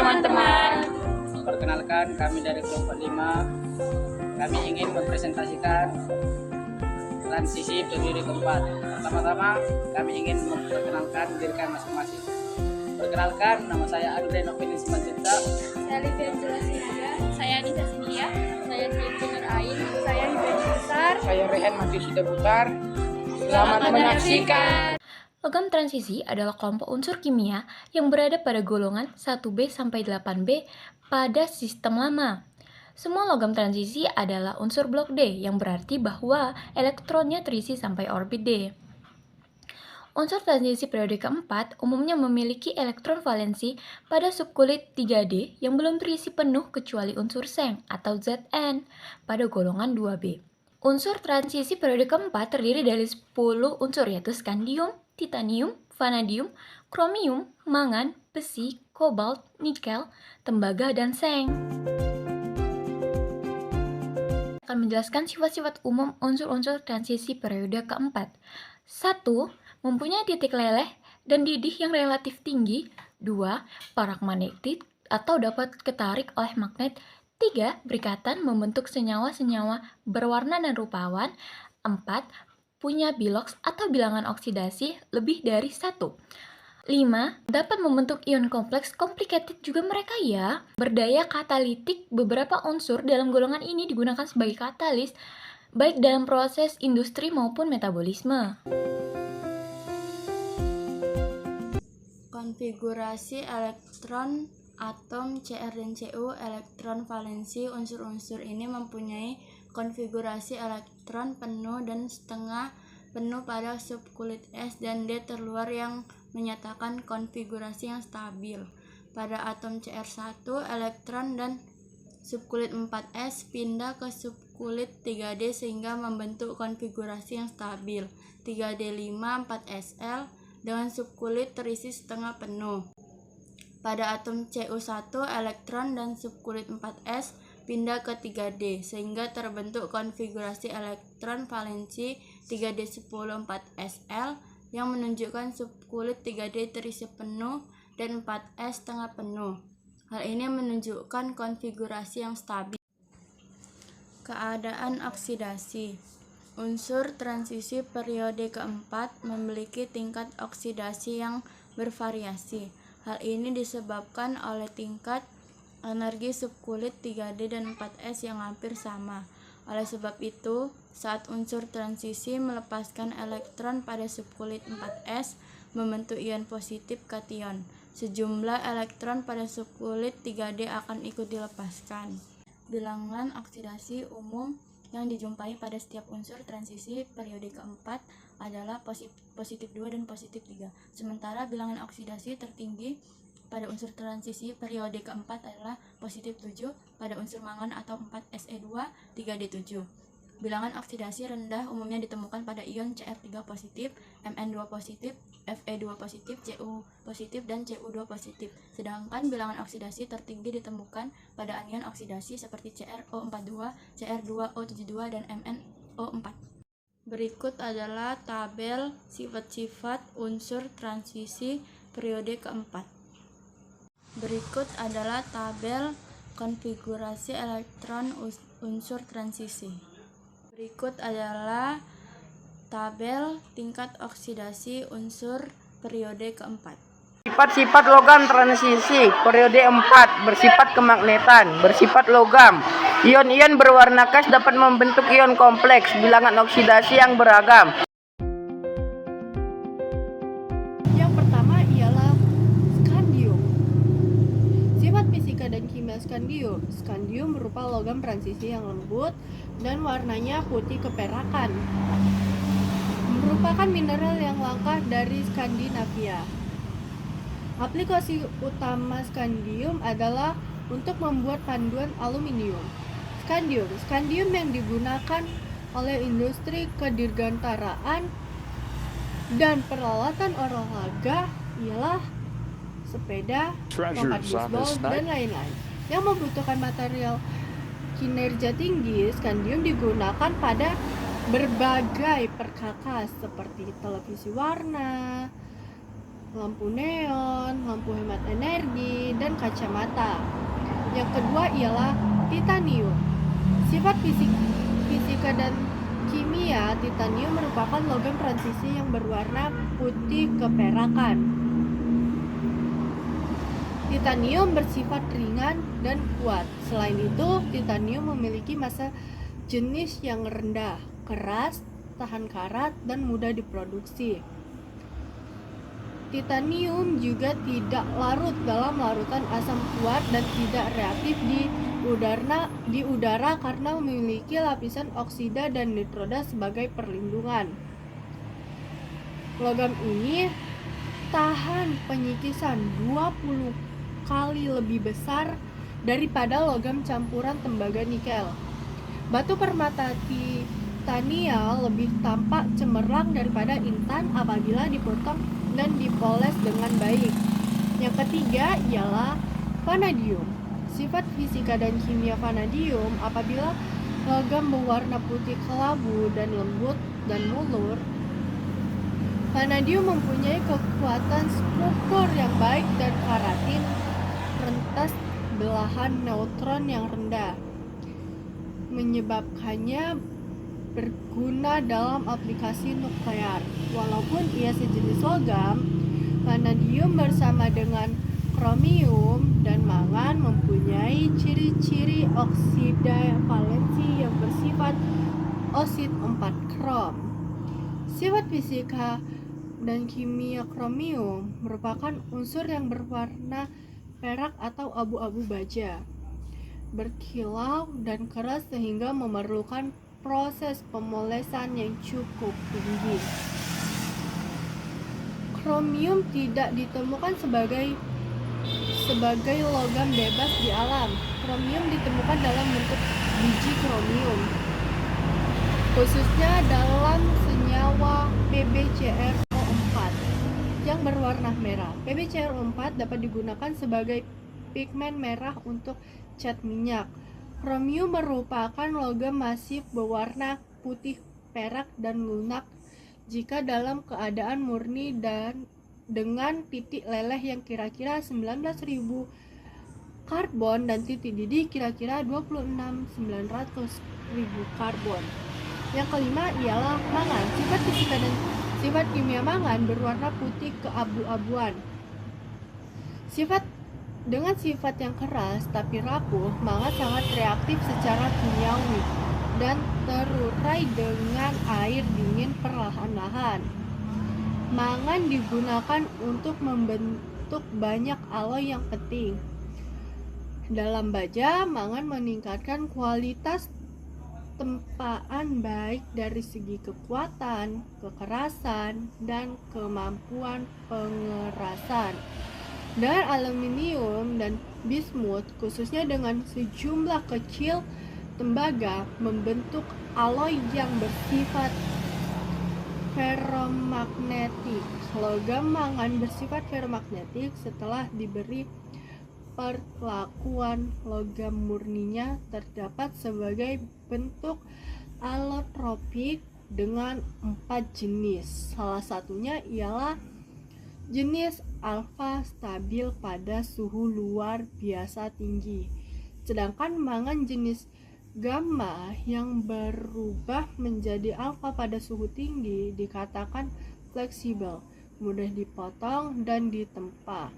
teman-teman. Perkenalkan, kami dari kelompok 5. Kami ingin mempresentasikan transisi periode keempat. Pertama-tama kami ingin memperkenalkan diri kami masing-masing. Perkenalkan, nama saya Andre Novelis Simanjuntak. Saya Livia Jelasina. Saya Anissa Sinia. Saya Cinti Nur Ain. Saya Hibah Besar. Saya Rehan Maju Sidaputar. Selamat menyaksikan. Logam transisi adalah kelompok unsur kimia yang berada pada golongan 1B sampai 8B pada sistem lama. Semua logam transisi adalah unsur blok D yang berarti bahwa elektronnya terisi sampai orbit D. Unsur transisi periode keempat umumnya memiliki elektron valensi pada subkulit 3D yang belum terisi penuh kecuali unsur Zn atau Zn pada golongan 2B. Unsur transisi periode keempat terdiri dari 10 unsur yaitu skandium, titanium, vanadium, kromium, mangan, besi, kobalt, nikel, tembaga, dan seng. Akan menjelaskan sifat-sifat umum unsur-unsur transisi periode keempat. 1. Mempunyai titik leleh dan didih yang relatif tinggi. 2. Paramagnetik atau dapat ketarik oleh magnet. 3. Berikatan membentuk senyawa-senyawa berwarna dan rupawan. 4. Punya biloks atau bilangan oksidasi lebih dari 1. 5. Dapat membentuk ion kompleks complicated juga mereka ya. Berdaya katalitik, beberapa unsur dalam golongan ini digunakan sebagai katalis baik dalam proses industri maupun metabolisme. Konfigurasi elektron atom Cr dan Cu, elektron valensi unsur-unsur ini mempunyai konfigurasi elektron penuh dan setengah penuh pada subkulit S dan D terluar yang menyatakan konfigurasi yang stabil. Pada atom Cr1, elektron dan subkulit 4S pindah ke subkulit 3D sehingga membentuk konfigurasi yang stabil 3D5 4Sl dengan subkulit terisi setengah penuh. Pada atom Cu1, elektron dan subkulit 4S pindah ke 3D sehingga terbentuk konfigurasi elektron valensi 3D10 4Sl yang menunjukkan subkulit 3D terisi penuh dan 4S setengah penuh. Hal ini menunjukkan konfigurasi yang stabil. Keadaan oksidasi. Unsur transisi periode keempat memiliki tingkat oksidasi yang bervariasi. Hal ini disebabkan oleh tingkat energi subkulit 3D dan 4S yang hampir sama. Oleh sebab itu, saat unsur transisi melepaskan elektron pada subkulit 4S membentuk ion positif kation, sejumlah elektron pada subkulit 3D akan ikut dilepaskan. Bilangan oksidasi umum yang dijumpai pada setiap unsur transisi periode keempat adalah positif 2 dan positif 3. Sementara bilangan oksidasi tertinggi pada unsur transisi periode keempat adalah positif 7 pada unsur mangan atau 4Se2 3D7. Bilangan oksidasi rendah umumnya ditemukan pada ion Cr3 positif, Mn2 positif, Fe2 positif, Cu positif, dan Cu2 positif. Sedangkan bilangan oksidasi tertinggi ditemukan pada anion oksidasi seperti CrO42, Cr2O72, dan MnO4. Berikut adalah tabel sifat-sifat unsur transisi periode keempat. Berikut adalah tabel konfigurasi elektron unsur transisi. Berikut adalah tabel tingkat oksidasi unsur periode keempat. Sifat-sifat logam transisi periode 4 bersifat kemagnetan, bersifat logam. Ion-ion berwarna khas dapat membentuk ion kompleks, bilangan oksidasi yang beragam. Yang pertama ialah skandium. Sifat fisika dan kimia skandium. Skandium berupa logam transisi yang lembut dan warnanya putih keperakan. Merupakan mineral yang langka dari Skandinavia. Aplikasi utama skandium adalah untuk membuat panduan aluminium. Skandium yang digunakan oleh industri kedirgantaraan dan peralatan olahraga ialah sepeda, tongkat bisbol, dan lain-lain. Yang membutuhkan material kinerja tinggi, skandium digunakan pada berbagai perkakas seperti televisi warna, lampu neon, lampu hemat energi, dan kacamata. Yang kedua ialah titanium. Sifat fisika dan kimia, titanium merupakan logam transisi yang berwarna putih keperakan. Titanium bersifat ringan dan kuat. Selain itu, titanium memiliki massa jenis yang rendah, keras, tahan karat, dan mudah diproduksi. Titanium juga tidak larut dalam larutan asam kuat dan tidak reaktif di udara karena memiliki lapisan oksida dan nitroda sebagai perlindungan. Logam ini tahan penyikisan 20 kali lebih besar daripada logam campuran tembaga nikel. Batu permata titanial lebih tampak cemerlang daripada intan apabila dipotong dan dipoles dengan baik. Yang ketiga ialah vanadium. Sifat fisika dan kimia vanadium, apabila logam berwarna putih kelabu dan lembut dan mulur, vanadium mempunyai kekuatan struktur yang baik dan karatin rentas belahan neutron yang rendah, menyebabkannya berguna dalam aplikasi nuklear. Walaupun ia sejenis logam, vanadium bersama dengan kromium dan mangan mempunyai ciri-ciri oksida valensi yang bersifat oksid 4 krom. Sifat fisika dan kimia kromium merupakan unsur yang berwarna perak atau abu-abu baja, berkilau dan keras sehingga memerlukan proses pemolesan yang cukup tinggi. Kromium tidak ditemukan sebagai logam bebas di alam. Kromium ditemukan dalam bentuk biji kromium, khususnya dalam senyawa PbCrO4 yang berwarna merah. PbCrO4 dapat digunakan sebagai pigmen merah untuk cat minyak. Kromium merupakan logam masif berwarna putih perak dan lunak jika dalam keadaan murni dan dengan titik leleh yang kira-kira 19.000 karbon dan titik didih kira-kira 26.900.000 karbon. Yang kelima ialah mangan. Sifat fisika dan sifat kimia mangan berwarna putih keabu-abuan. Dengan sifat yang keras tapi rapuh, mangan sangat reaktif secara kimiawi dan terurai dengan air dingin perlahan-lahan. Mangan digunakan untuk membentuk banyak alloy yang penting. Dalam baja, mangan meningkatkan kualitas tempaan baik dari segi kekuatan, kekerasan, dan kemampuan pengerasan. Dengan aluminium dan bismut, khususnya dengan sejumlah kecil tembaga, membentuk alloy yang bersifat ferromagnetik. Logam mangan bersifat ferromagnetik setelah diberi perlakuan logam murninya terdapat sebagai bentuk alotropik dengan 4 jenis. Salah satunya ialah jenis alfa stabil pada suhu luar biasa tinggi, sedangkan mangan jenis gamma yang berubah menjadi alfa pada suhu tinggi dikatakan fleksibel, mudah dipotong dan ditempa.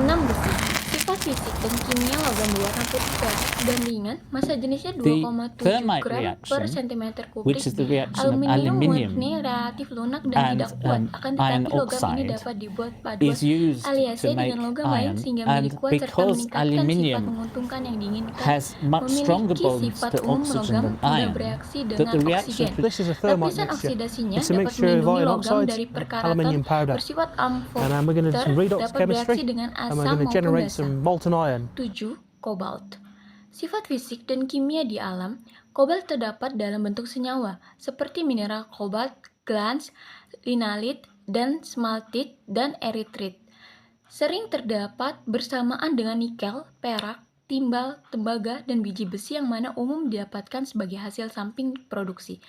6. Besi. Sifat fisik dan kimia logam berwarna putih perak dan ringan, massa jenisnya 2,7 thermite gram per reaction, cm kubik. which is the reaction of Aluminium aluminium murni relatif lunak dan and tidak kuat, akan tetapi iron logam ini oxide dapat dibuat paduan is used aliase to make dengan logam lain iron, sehingga and menjadi kuat serta because meningkatkan sifat aluminium menguntungkan yang diinginkan. has much stronger Memiliki bonds sifat to umum oxygen logam than mudah iron, bereaksi that dengan the reaction oksigen. This is a thermite Lapisan mixture. oksidasinya It's a dapat mixture of melindungi iron logam oxide dari and perkaratan aluminium powder. bersifat And we're going to do some amfoter, redox dapat bereaksi chemistry, dengan and asam we're going to maupun generate basa. some molten iron. 7. Kobalt. Sifat fisik dan kimia di alam, kobalt terdapat dalam bentuk senyawa seperti mineral kobalt, glans, linalit, dan smaltit dan eritrit. Sering terdapat bersamaan dengan nikel, perak, timbal, tembaga, dan biji besi yang mana umum didapatkan sebagai hasil samping produksi.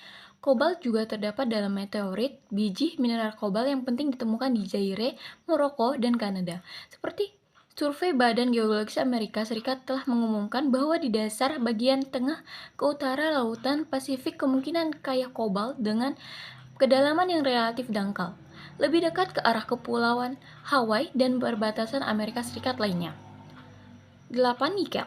Kobalt juga terdapat dalam meteorit, biji mineral kobalt yang penting ditemukan di Zaire, Maroko, dan Kanada. Seperti survei Badan Geologis Amerika Serikat telah mengumumkan bahwa di dasar bagian tengah ke utara Lautan Pasifik kemungkinan kaya kobalt dengan kedalaman yang relatif dangkal, lebih dekat ke arah kepulauan Hawaii dan perbatasan Amerika Serikat lainnya. 8. Nikel.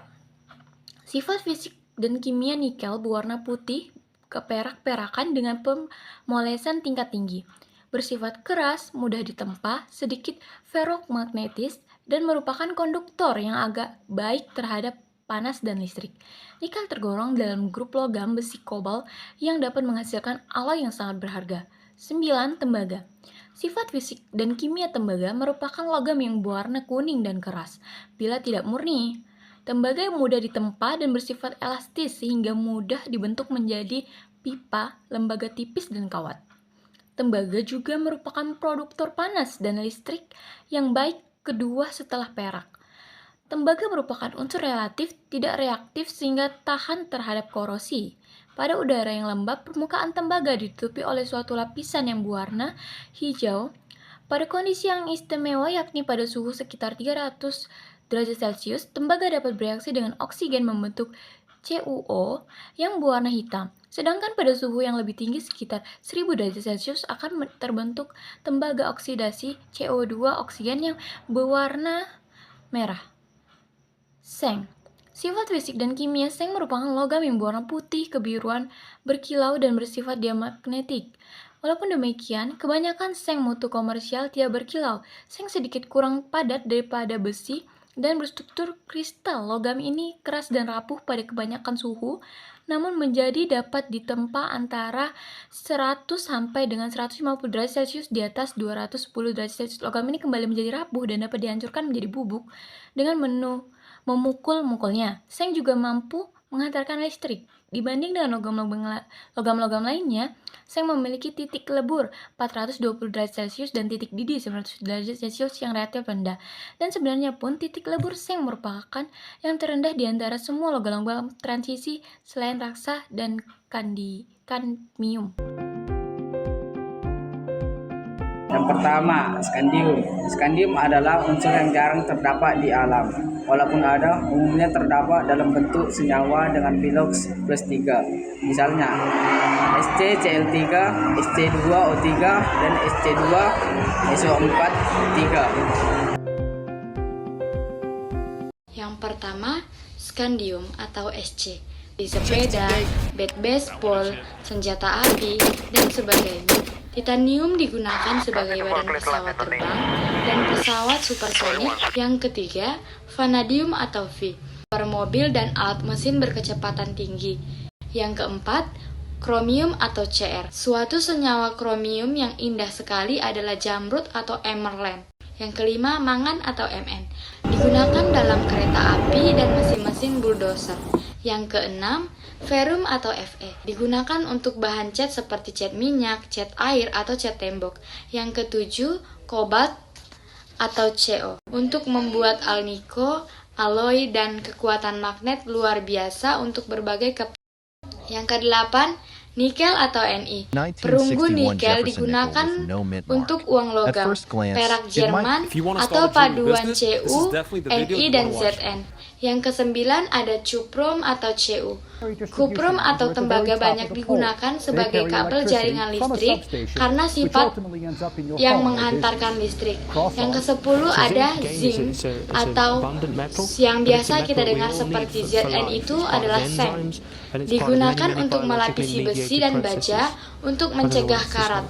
Sifat fisik dan kimia nikel berwarna putih keperak-perakan dengan pemolesan tingkat tinggi, bersifat keras, mudah ditempa, sedikit ferromagnetis, dan merupakan konduktor yang agak baik terhadap panas dan listrik. Nikel tergolong dalam grup logam besi kobalt yang dapat menghasilkan alloy yang sangat berharga. 9. Tembaga. Sifat fisik dan kimia tembaga merupakan logam yang berwarna kuning dan keras, bila tidak murni. Tembaga yang mudah ditempa dan bersifat elastis sehingga mudah dibentuk menjadi pipa, lembaga tipis dan kawat. Tembaga juga merupakan produktor panas dan listrik yang baik kedua setelah perak. Tembaga merupakan unsur relatif tidak reaktif sehingga tahan terhadap korosi. Pada udara yang lembab, permukaan tembaga ditutupi oleh suatu lapisan yang berwarna hijau. Pada kondisi yang istimewa yakni pada suhu sekitar 300 derajat Celcius, tembaga dapat bereaksi dengan oksigen membentuk CuO yang berwarna hitam. Sedangkan pada suhu yang lebih tinggi sekitar 1000 derajat Celcius akan terbentuk tembaga oksidasi CO2 oksigen yang berwarna merah. Seng. Sifat fisik dan kimia seng merupakan logam yang berwarna putih kebiruan, berkilau dan bersifat diamagnetik. Walaupun demikian, kebanyakan seng mutu komersial tidak berkilau. Seng sedikit kurang padat daripada besi dan berstruktur kristal. Logam ini keras dan rapuh pada kebanyakan suhu, namun menjadi dapat ditempa antara 100 sampai dengan 150 derajat Celcius di atas 210 derajat Celcius. Logam ini kembali menjadi rapuh dan dapat dihancurkan menjadi bubuk dengan memukul-mukulnya. Seng juga mampu menghantarkan listrik. Dibanding dengan logam-logam lainnya, seng memiliki titik lebur 420 derajat Celcius dan titik didih 900 derajat Celcius yang relatif rendah. Dan sebenarnya pun titik lebur seng merupakan yang terendah di antara semua logam-logam transisi selain raksa dan kadmium. Yang pertama, skandium. Skandium adalah unsur yang jarang terdapat di alam. Walaupun ada, umumnya terdapat dalam bentuk senyawa dengan piloks plus 3. Misalnya, ScCl3, Sc2O3, dan Sc2SO4 3. Yang pertama, skandium atau Sc. Di sepeda, bed baseball, senjata api, dan sebagainya. Titanium digunakan sebagai badan pesawat terbang dan pesawat supersonik. Yang ketiga, vanadium atau V, per mobil dan alat mesin berkecepatan tinggi. Yang keempat, kromium atau Cr. Suatu senyawa kromium yang indah sekali adalah jamrud atau emerald. Yang kelima, mangan atau Mn. Digunakan dalam kereta api dan mesin-mesin bulldozer. Yang keenam, ferrum atau Fe. Digunakan untuk bahan cat seperti cat minyak, cat air, atau cat tembok. Yang ketujuh, kobalt atau Co. Untuk membuat alnico, alloy, dan kekuatan magnet luar biasa untuk berbagai Yang kedelapan, nikel atau Ni. Perunggu nikel digunakan untuk uang logam, perak Jerman, atau paduan Cu, Ni, dan Zn. Yang kesembilan ada cuprum atau Cu. Kuprum atau tembaga banyak digunakan sebagai kabel jaringan listrik karena sifat yang menghantarkan listrik. Yang kesepuluh ada zinc atau yang biasa kita dengar seperti Zn itu adalah seng. Digunakan untuk melapisi besi dan baja untuk mencegah karat.